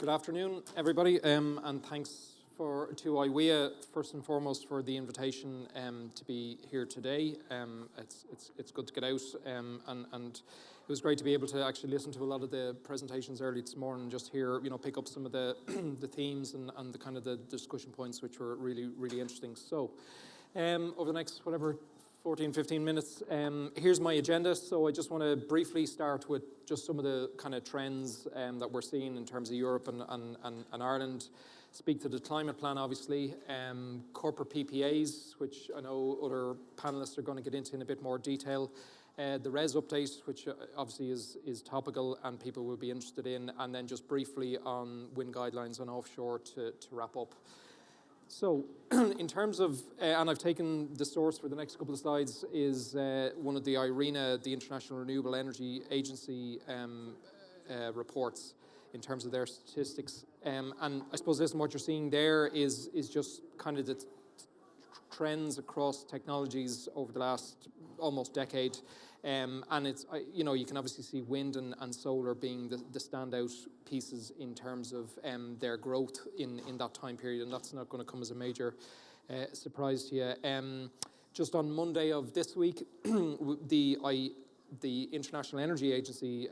Good afternoon, everybody, and thanks to IWEA first and foremost for the invitation to be here today. It's good to get out, and it was great to be able to actually listen to a lot of the presentations early this morning, and just hear, pick up some of the the themes and the kind of the discussion points, which were really interesting. So, over the next 14-15 minutes, here's my agenda. So I just want to briefly start with just some of the kind of trends that we're seeing in terms of Europe and Ireland. Speak to the climate plan, obviously, corporate PPAs, which I know other panelists are going to get into in a bit more detail. The RES update, which obviously is topical and people will be interested in, and then just briefly on wind guidelines on offshore to wrap up. So, in terms of, and I've taken the source for the next couple of slides, is one of the IRENA, the International Renewable Energy Agency reports in terms of their statistics. And I suppose this, and what you're seeing there is just kind of the trends across technologies over the last almost decade. And it's, you can obviously see wind and solar being the standout pieces in terms of their growth in that time period, and that's not going to come as a major surprise to you. Just on Monday of this week, the International Energy Agency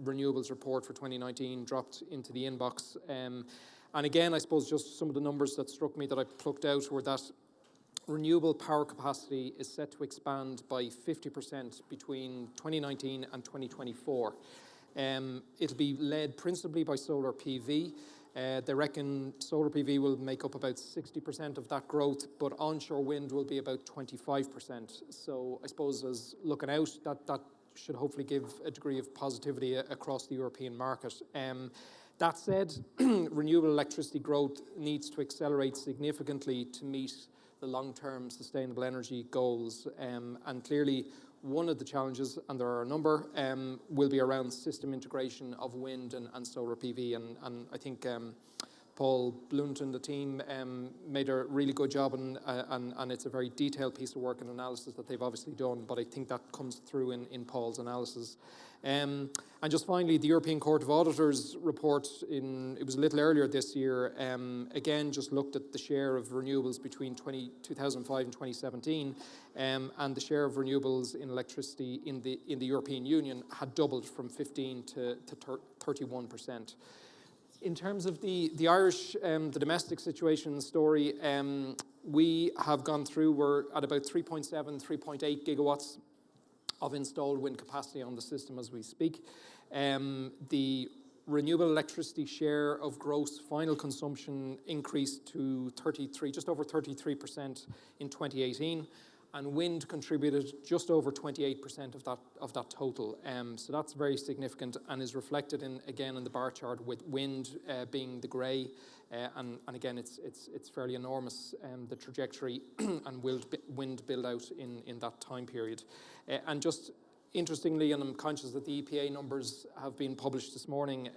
Renewables report for 2019 dropped into the inbox. And again, I suppose just some of the numbers that struck me that I plucked out were that renewable power capacity is set to expand by 50% between 2019 and 2024. It'll be led principally by solar PV. They reckon solar PV will make up about 60% of that growth, but onshore wind will be about 25%. So I suppose as looking out, that should hopefully give a degree of positivity across the European market. That said, renewable electricity growth needs to accelerate significantly to meet the long-term sustainable energy goals. And clearly, one of the challenges, and there are a number, will be around system integration of wind and solar PV. And I think Paul Blunt and the team made a really good job, and it's a very detailed piece of work and analysis that they've obviously done, but I think that comes through in Paul's analysis. And just finally, the European Court of Auditors report, it was a little earlier this year, again just looked at the share of renewables between 2005 and 2017, and the share of renewables in electricity in the European Union had doubled from 15 to 31%. In terms of the Irish, the domestic situation story, we have gone through, we're at about 3.7, 3.8 gigawatts of installed wind capacity on the system as we speak. The renewable electricity share of gross final consumption increased to just over 33% in 2018, and wind contributed just over 28% of that total. So that's very significant and is reflected again in the bar chart, with wind being the grey, and again it's fairly enormous, the trajectory and wind build out in that time period. And just interestingly, and I'm conscious that the EPA numbers have been published this morning,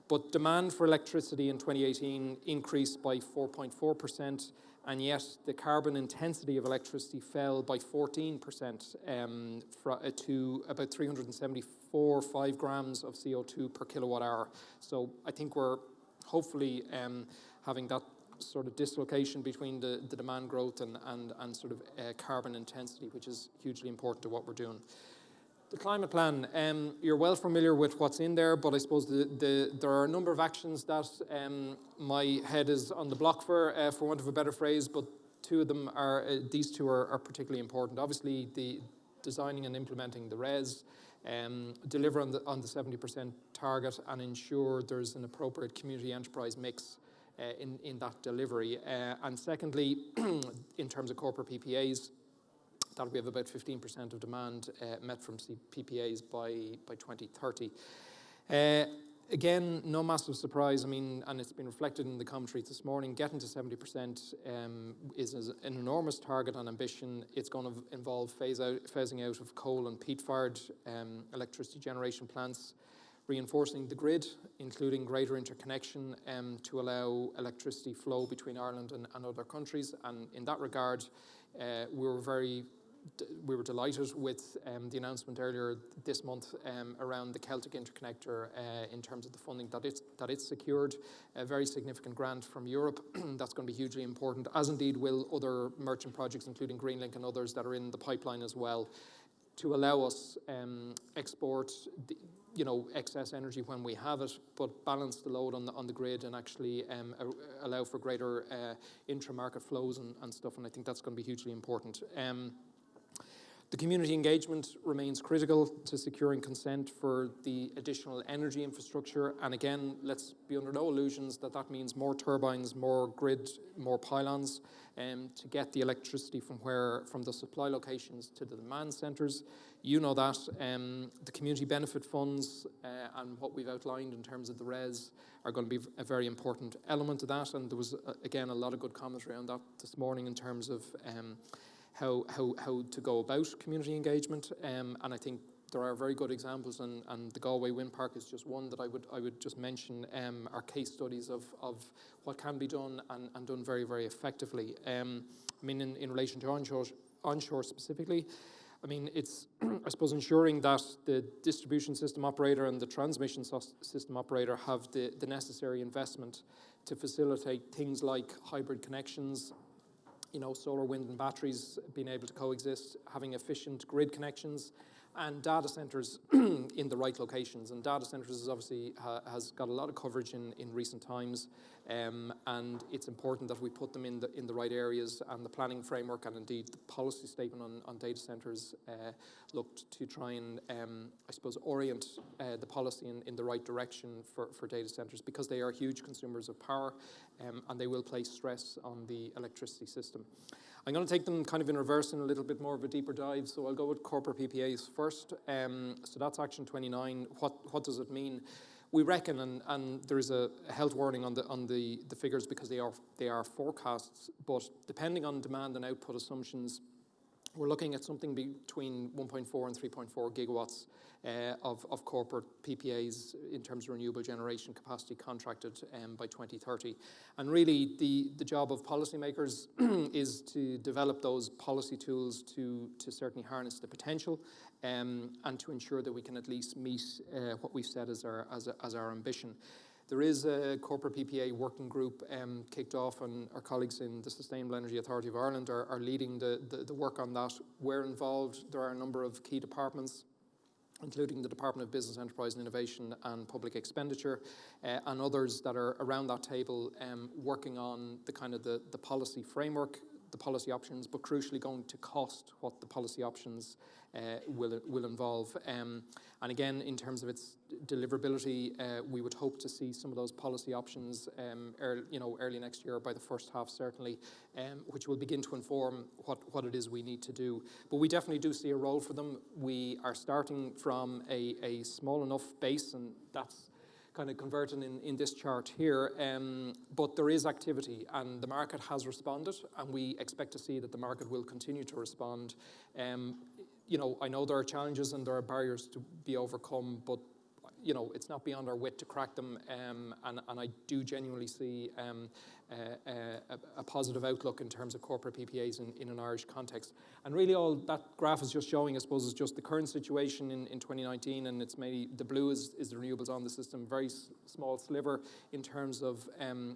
but demand for electricity in 2018 increased by 4.4%, and yet the carbon intensity of electricity fell by 14% to about 374.5 grams of CO2 per kilowatt hour. So I think we're hopefully having that sort of dislocation between the demand growth and sort of carbon intensity, which is hugely important to what we're doing. The climate plan, you're well familiar with what's in there, but I suppose there are a number of actions that my head is on the block for want of a better phrase, but these two are particularly important. Obviously, the designing and implementing the RES, deliver on the 70% target, and ensure there's an appropriate community enterprise mix in that delivery. And secondly, in terms of corporate PPAs, that we have about 15% of demand met from PPAs by 2030. Again, no massive surprise. I mean, and it's been reflected in the commentary this morning, getting to 70% is an enormous target and ambition. It's going to involve phasing out of coal and peat-fired electricity generation plants, reinforcing the grid, including greater interconnection to allow electricity flow between Ireland and other countries. And in that regard, we're very we were delighted with the announcement earlier this month around the Celtic Interconnector in terms of the funding that it's secured, a very significant grant from Europe. That's going to be hugely important, as indeed will other merchant projects, including Greenlink and others that are in the pipeline as well, to allow us export excess energy when we have it, but balance the load on the grid and actually allow for greater intra-market flows and stuff. And I think that's going to be hugely important. The community engagement remains critical to securing consent for the additional energy infrastructure. And again, let's be under no illusions that that means more turbines, more grid, more pylons to get the electricity from the supply locations to the demand centres. You know that. The community benefit funds and what we've outlined in terms of the RES are going to be a very important element of that. And there was, again, a lot of good commentary on that this morning in terms of how to go about community engagement, and I think there are very good examples, and the Galway Wind Park is just one that I would just mention. Are case studies of what can be done and done very, very effectively. I mean, in relation to onshore specifically, I mean, it's I suppose ensuring that the distribution system operator and the transmission system operator have the necessary investment to facilitate things like hybrid connections, solar, wind and batteries being able to coexist, having efficient grid connections, and data centres in the right locations. And data centres is obviously has got a lot of coverage in recent times, and it's important that we put them in the right areas. And the planning framework and indeed the policy statement on data centres looked to try and, I suppose, orient the policy in the right direction for data centres, because they are huge consumers of power, and they will place stress on the electricity system. I'm going to take them kind of in reverse in a little bit more of a deeper dive. So I'll go with corporate PPAs first. So that's Action 29. What does it mean? We reckon, and there is a health warning on the figures because they are forecasts, but depending on demand and output assumptions, we're looking at something between 1.4 and 3.4 gigawatts of corporate PPAs in terms of renewable generation capacity contracted by 2030. And really, the job of policymakers is to develop those policy tools to certainly harness the potential and to ensure that we can at least meet what we've set as our ambition. There is a corporate PPA working group kicked off, and our colleagues in the Sustainable Energy Authority of Ireland are leading the work on that. We're involved. There are a number of key departments, including the Department of Business, Enterprise and Innovation and Public Expenditure, and others that are around that table working on the kind of the policy framework, the policy options, but crucially going to cost what the policy options will involve. And again, in terms of its deliverability, we would hope to see some of those policy options early next year, by the first half certainly, which will begin to inform what it is we need to do. But we definitely do see a role for them. We are starting from a small enough base, and that's kind of converting in this chart here, but there is activity and the market has responded, and we expect to see that the market will continue to respond. I know there are challenges and there are barriers to be overcome, but it's not beyond our wit to crack them, and I do genuinely see a positive outlook in terms of corporate PPAs in an Irish context. And really all that graph is just showing, I suppose, is just the current situation in 2019, and it's maybe the blue is the renewables on the system, very small sliver in terms of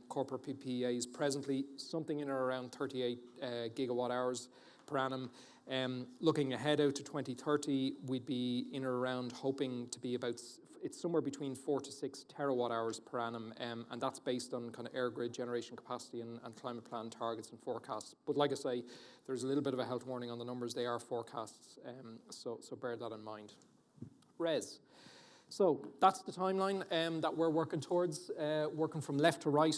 corporate PPAs presently, something in or around 38 gigawatt hours per annum. Looking ahead out to 2030, we'd be in or around hoping to be about, it's somewhere between 4 to 6 terawatt hours per annum, and that's based on kind of air grid generation capacity and climate plan targets and forecasts. But like I say, there's a little bit of a health warning on the numbers. They are forecasts, so bear that in mind. RES. So that's the timeline that we're working towards, working from left to right.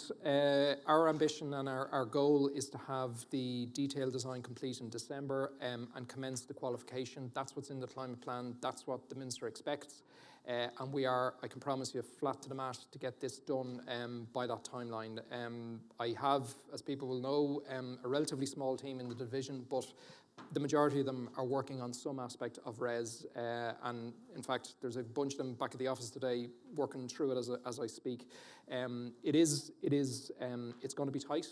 Our ambition and our goal is to have the detailed design complete in December and commence the qualification. That's what's in the climate plan. That's what the Minister expects. And we are, I can promise you, flat to the mat to get this done by that timeline. I have, as people will know, a relatively small team in the division, but the majority of them are working on some aspect of RES, and in fact, there's a bunch of them back at the office today working through it as I speak. It's going to be tight.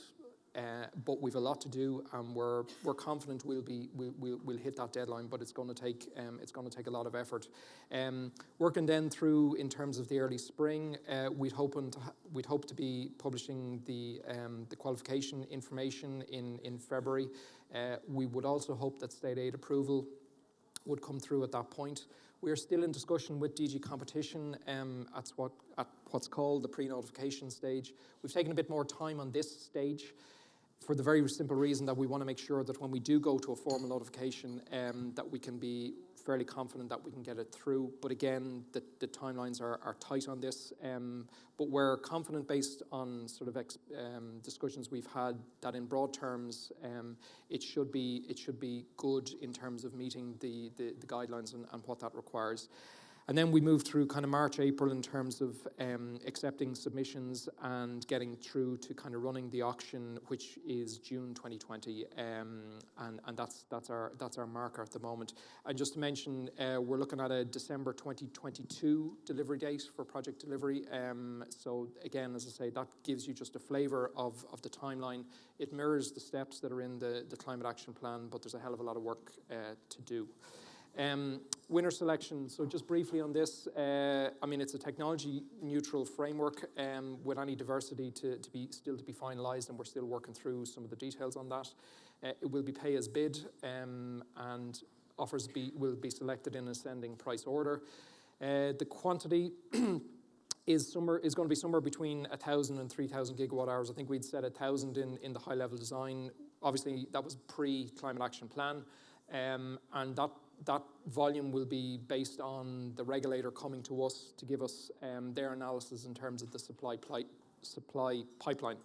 but we've a lot to do, and we're confident we'll hit that deadline. But it's going to take a lot of effort. Working then through in terms of the early spring, we'd hope to be publishing the qualification information in February. We would also hope that state aid approval would come through at that point. We're still in discussion with DG Competition at what's called the pre-notification stage. We've taken a bit more time on this stage for the very simple reason that we want to make sure that when we do go to a formal notification, that we can be fairly confident that we can get it through. But again, the timelines are tight on this. But we're confident based on sort of discussions we've had that in broad terms, it should be good in terms of meeting the guidelines and what that requires. And then we moved through kind of March, April in terms of accepting submissions and getting through to kind of running the auction, which is June 2020, and that's our marker at the moment. And just to mention, we're looking at a December 2022 delivery date for project delivery. So again, as I say, that gives you just a flavour of the timeline. It mirrors the steps that are in the climate action plan, but there's a hell of a lot of work to do. Winner selection, so just briefly on this, I mean, it's a technology neutral framework with any diversity to be finalised, and we're still working through some of the details on that. It will be pay as bid, and offers will be selected in ascending price order. The quantity is going to be somewhere between 1,000 and 3,000 gigawatt hours. I think we'd said 1,000 in the high level design. Obviously, that was pre-climate action plan, and that volume will be based on the regulator coming to us to give us their analysis in terms of the supply pipeline.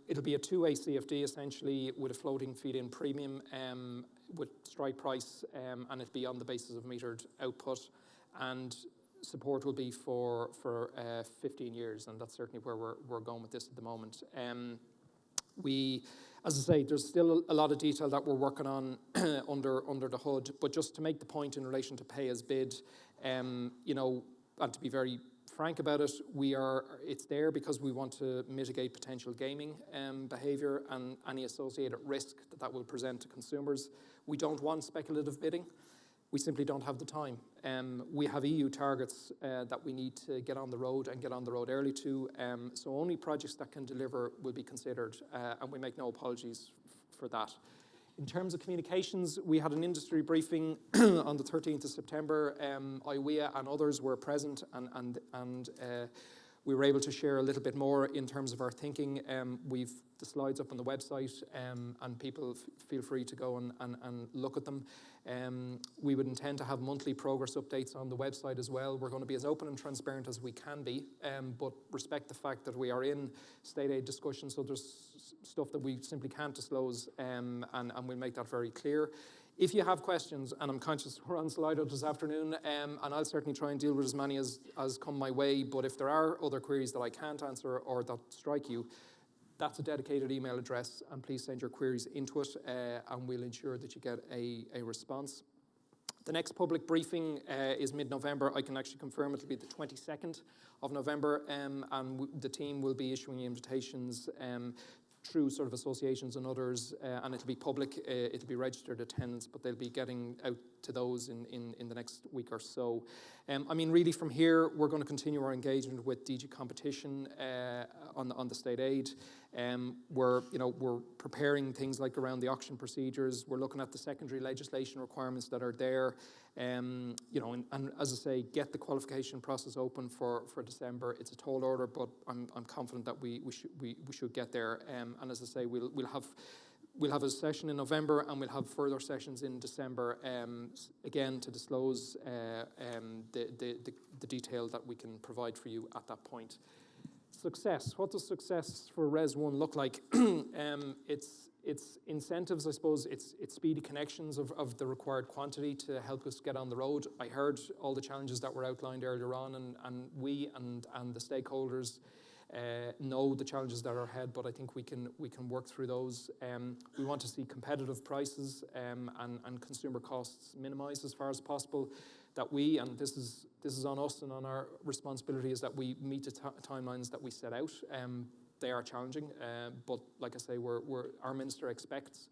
It'll be a two-way CFD essentially with a floating feed-in premium with strike price, and it'll be on the basis of metered output, and support will be for 15 years, and that's certainly where we're going with this at the moment. As I say, there's still a lot of detail that we're working on under the hood, but just to make the point in relation to pay as bid, you know, and to be very frank about it, it's there because we want to mitigate potential gaming behaviour and any associated risk that will present to consumers. We don't want speculative bidding. We simply don't have the time. We have EU targets that we need to get on the road and get on the road early to. So only projects that can deliver will be considered, and we make no apologies for that. In terms of communications, we had an industry briefing on the 13th of September. IWEA and others were present, and we were able to share a little bit more in terms of our thinking. We've the slides up on the website, and people feel free to go and look at them. We would intend to have monthly progress updates on the website as well. We're going to be as open and transparent as we can be, but respect the fact that we are in state aid discussions, so there's stuff that we simply can't disclose, and we'll make that very clear. If you have questions, and I'm conscious we're on Slido this afternoon, and I'll certainly try and deal with as many as come my way, but if there are other queries that I can't answer or that strike you, that's a dedicated email address, and please send your queries into it, and we'll ensure that you get a response. The next public briefing is mid-November. I can actually confirm it'll be the 22nd of November, and the team will be issuing invitations through sort of associations and others, and it'll be public, it'll be registered attendance, but they'll be getting out to those in the next week or so. I mean, really from here, we're going to continue our engagement with DG Competition on the state aid. We're preparing things like around the auction procedures. We're looking at the secondary legislation requirements that are there. And as I say, get the qualification process open for December. It's a tall order, but I'm confident that we should get there. And as I say, we'll have a session in November, and we'll have further sessions in December, again to disclose the detail that we can provide for you at that point. Success. What does success for Res 1 look like? It's incentives, I suppose. It's speedy connections of the required quantity to help us get on the road. I heard all the challenges that were outlined earlier on, and we and the stakeholders know the challenges that are ahead, but I think we can work through those. We want to see competitive prices and consumer costs minimised as far as possible. That we, and this is on us and on our responsibility, is that we meet the timelines that we set out. they are challenging. But like I say, our minister expects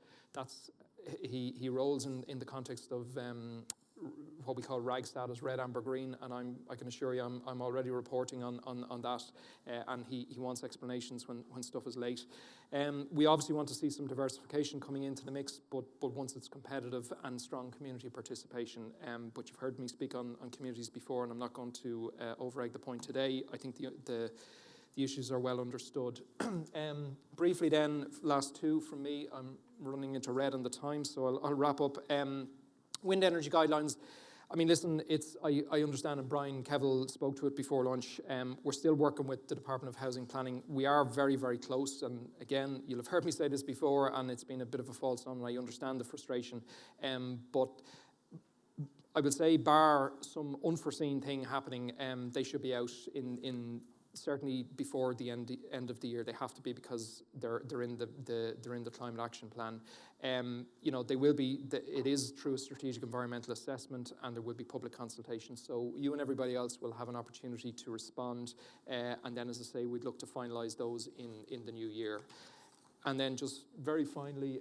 he rolls in the context of what we call RAG status, red, amber, green, and I can assure you I'm already reporting on that, and he wants explanations when stuff is late. We obviously want to see some diversification coming into the mix, but once it's competitive and strong community participation. But you've heard me speak on communities before, and I'm not going to over-egg the point today. I think the issues are well understood. Briefly then, last two from me. I'm running into red on the time, so I'll wrap up. Wind energy guidelines. I mean, listen, I understand, and Brian Kevill spoke to it before lunch. We're still working with the Department of Housing Planning. We are very, very close. And again, you'll have heard me say this before, and it's been a bit of a false one, and I understand the frustration. But I would say, bar some unforeseen thing happening, they should be out in certainly before the end of the year. They have to be, because they're in the climate action plan. They will be. It is through a strategic environmental assessment, and there will be public consultation. So you and everybody else will have an opportunity to respond. And then, as I say, we'd look to finalise those in the new year. And then just very finally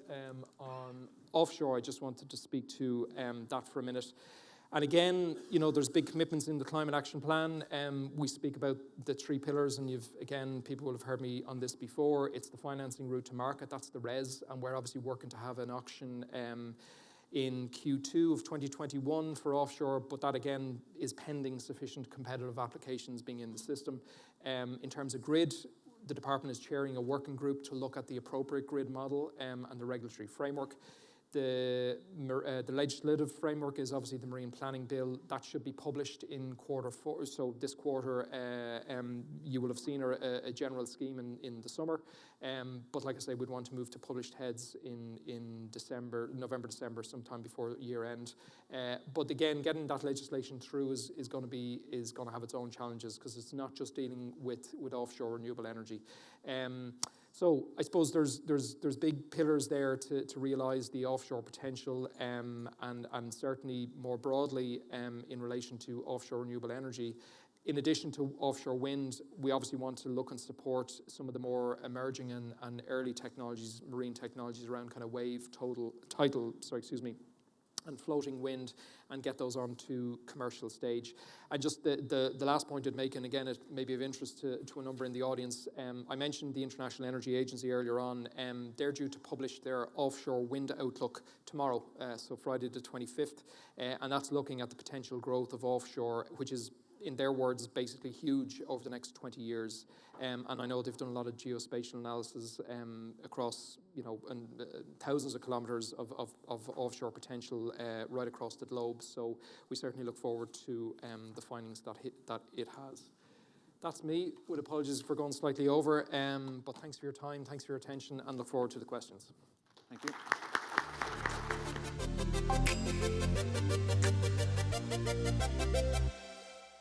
on offshore, I just wanted to speak to that for a minute. And again, there's big commitments in the Climate Action Plan. We speak about the 3 pillars, and people will have heard me on this before. It's the financing route to market, that's the RES, and we're obviously working to have an auction in Q2 of 2021 for offshore, but that again is pending sufficient competitive applications being in the system. In terms of grid, the department is chairing a working group to look at the appropriate grid model and the regulatory framework. The legislative framework is obviously the Marine Planning Bill. That should be published in Q4. So this quarter, you will have seen a general scheme in the summer. But like I say, we'd want to move to published heads in November, December, sometime before year end. But again, getting that legislation through is going to have its own challenges, because it's not just dealing with offshore renewable energy. So I suppose there's big pillars there to realise the offshore potential, and certainly more broadly in relation to offshore renewable energy. In addition to offshore wind, we obviously want to look and support some of the more emerging and early technologies, marine technologies around kind of wave, tidal, and floating wind, and get those onto commercial stage. And just the last point I'd make, and again, it may be of interest to a number in the audience, I mentioned the International Energy Agency earlier on. They're due to publish their offshore wind outlook tomorrow, so Friday the 25th, and that's looking at the potential growth of offshore, which is, in their words, basically huge over the next 20 years. And I know they've done a lot of geospatial analysis across, thousands of kilometres of offshore potential right across the globe. So we certainly look forward to the findings that it has. That's me, with apologies for going slightly over, but thanks for your time, thanks for your attention, and look forward to the questions. Thank you.